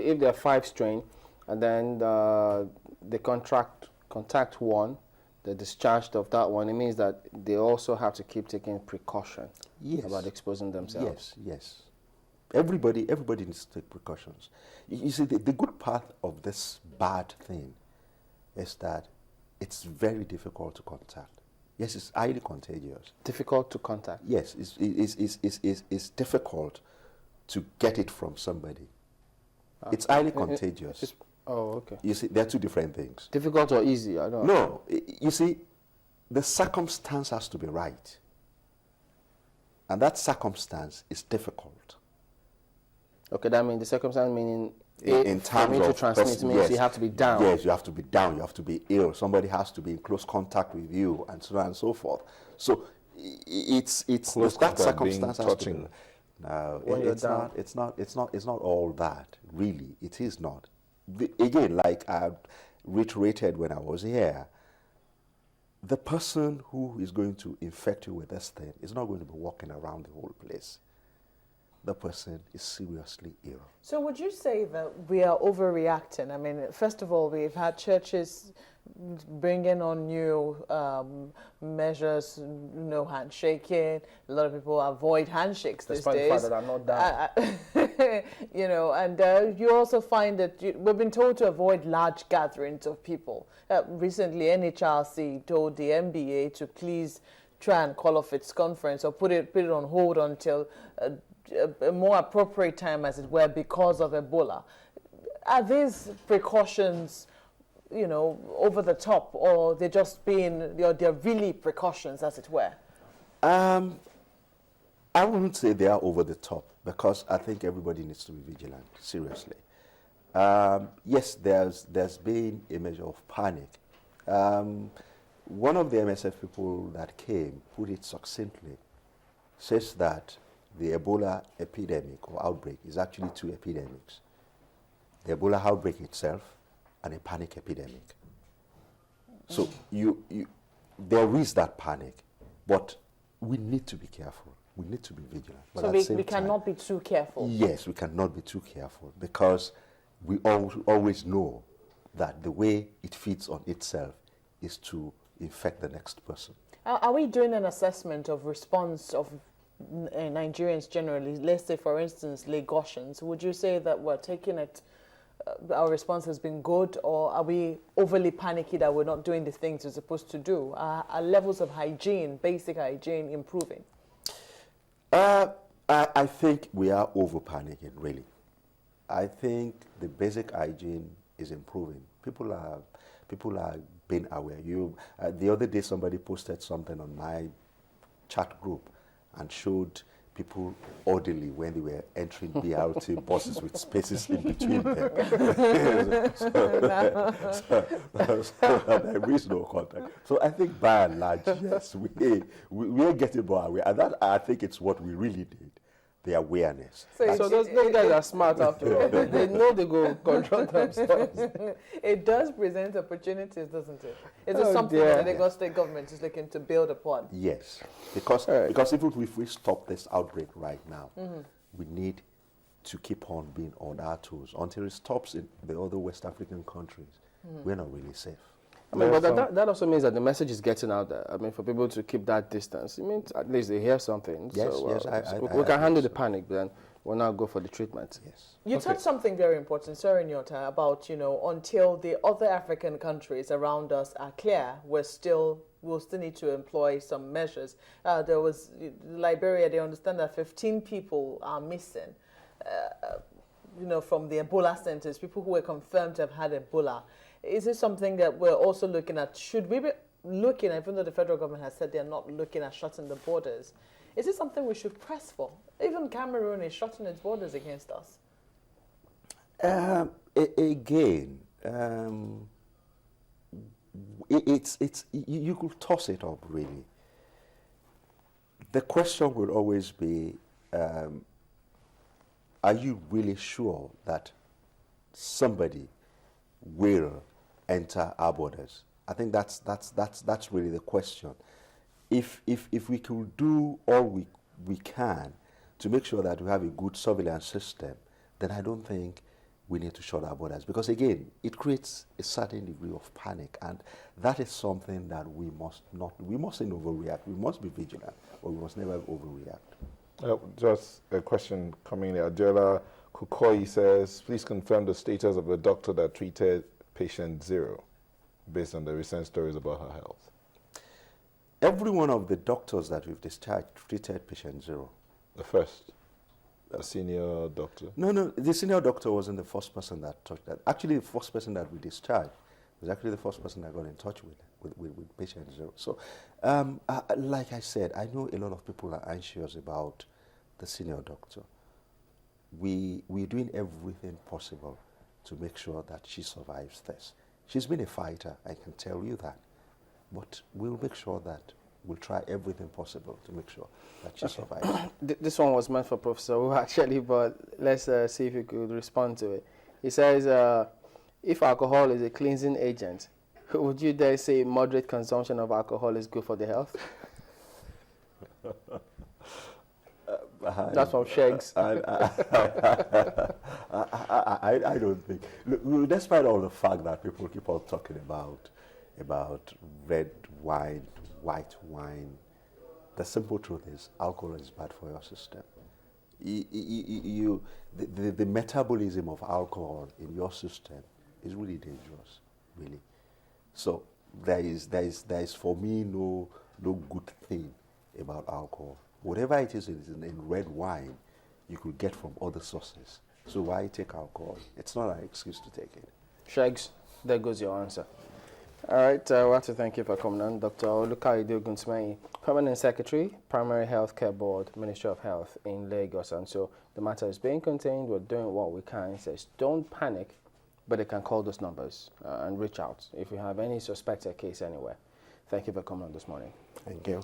if there are 5 strain, and then they contact one, they're discharged of that one, it means that they also have to keep taking precaution about exposing themselves. Yes. Everybody needs to take precautions. You see, the good part of this bad thing is that it's very difficult to contact. Yes, it's highly contagious. Difficult to contact? Yes, it's difficult to get it from somebody. It's highly contagious. Oh, okay. You see, they're two different things. Difficult or easy? I don't know. No, you see, the circumstance has to be right. And that circumstance is difficult. Okay, that means the circumstance meaning in terms of to transmit means you have to be down. Yes, you have to be down. You have to be ill. Somebody has to be in close contact with you, and so on and so forth. So it's close that contact circumstance has to be. touching. No, it's not all that. Really, it is not. Again, like I reiterated when I was here, the person who is going to infect you with this thing is not going to be walking around the whole place. The person is seriously ill. So would you say that we are overreacting? I mean, first of all, we've had churches bringing on new measures, no handshaking. A lot of people avoid handshakes these days. Despite the fact that I'm not down. You know, and you also find that we've been told to avoid large gatherings of people. Recently, NHRC told the NBA to please try and call off its conference or put it on hold until a more appropriate time, as it were, because of Ebola. Are these precautions, you know, over the top, or they're just they're really precautions, as it were? I wouldn't say they are over the top, because I think everybody needs to be vigilant, seriously. Yes, there's been a measure of panic. One of the MSF people that came put it succinctly, says that the Ebola epidemic or outbreak is actually 2 epidemics. The Ebola outbreak itself and a panic epidemic. So there is that panic, but we need to be careful. We need to be vigilant. But so we cannot be too careful. Yes, we cannot be too careful, because we always know that the way it feeds on itself is to infect the next person. Are we doing an assessment of response of Nigerians generally? Let's say, for instance, Lagosians. Would you say that we're taking it, our response has been good, or are we overly panicky that we're not doing the things we're supposed to do? Are levels of hygiene, basic hygiene, improving? I think we are over panicking, really. I think the basic hygiene is improving. People are being aware. The other day somebody posted something on my chat group and showed people orderly when they were entering BRT buses with spaces in between them. so there is no contact. So I think by and large, yes, we are getting more aware. And that, I think, it's what we really need. The awareness. So those guys are smart after all. They know they go control themselves. It does present opportunities, doesn't it? Is it something that the Lagos state government is looking to build upon? Yes, because even if we stop this outbreak right now, we need to keep on being on our toes until it stops in the other West African countries. We're not really safe. I mean, but that also means that the message is getting out there. I mean, for people to keep that distance, it means at least they hear something. Yes, so, yes, we can handle the panic, then we'll now go for the treatment. Yes. You touched something very important, Sir Nyota, about, until the other African countries around us are clear, we'll still need to employ some measures. There was Liberia, they understand that 15 people are missing, from the Ebola centers, people who were confirmed to have had Ebola. Is this something that we're also looking at? Should we be looking, even though the federal government has said they're not looking at shutting the borders, is this something we should press for? Even Cameroon is shutting its borders against us. Again, you could toss it up, really. The question will always be, are you really sure that somebody will enter our borders? I think that's really the question. If we could do all we can to make sure that we have a good surveillance system, then I don't think we need to shut our borders, because again, it creates a certain degree of panic, and that is something that we mustn't overreact. We must be vigilant, but we must never overreact. Just a question coming in. Adela Kukoyi says, please confirm the status of the doctor that treated patient 0 based on the recent stories about her health. Every one of the doctors that we've discharged treated patient 0. The first? A senior doctor? No, the senior doctor wasn't the first person that touched that. Actually, the first person that we discharged was actually the first person that got in touch with patient 0. So, like I said, I know a lot of people are anxious about the senior doctor. We're doing everything possible to make sure that she survives this. She's been a fighter, I can tell you that. But we'll make sure that we'll try everything possible to make sure that she survives. This one was meant for Professor Wu, actually, but let's see if you could respond to it. He says, if alcohol is a cleansing agent, would you dare say moderate consumption of alcohol is good for the health? That's from Sheggs. I don't think. Look, despite all the fact that people keep on talking about red wine, white wine, the simple truth is alcohol is bad for your system. The metabolism of alcohol in your system is really dangerous, really. So there is for me no good thing about alcohol. Whatever it is in red wine, you could get from other sources. So why take alcohol? It's not an excuse to take it. Sheggs, there goes your answer. All right, I want to thank you for coming on. Dr. Olukayode Oguntimehin, Permanent Secretary, Primary Healthcare Board, Ministry of Health in Lagos. And so the matter is being contained. We're doing what we can. It says don't panic, but they can call those numbers and reach out if you have any suspected case anywhere. Thank you for coming on this morning. Thank you.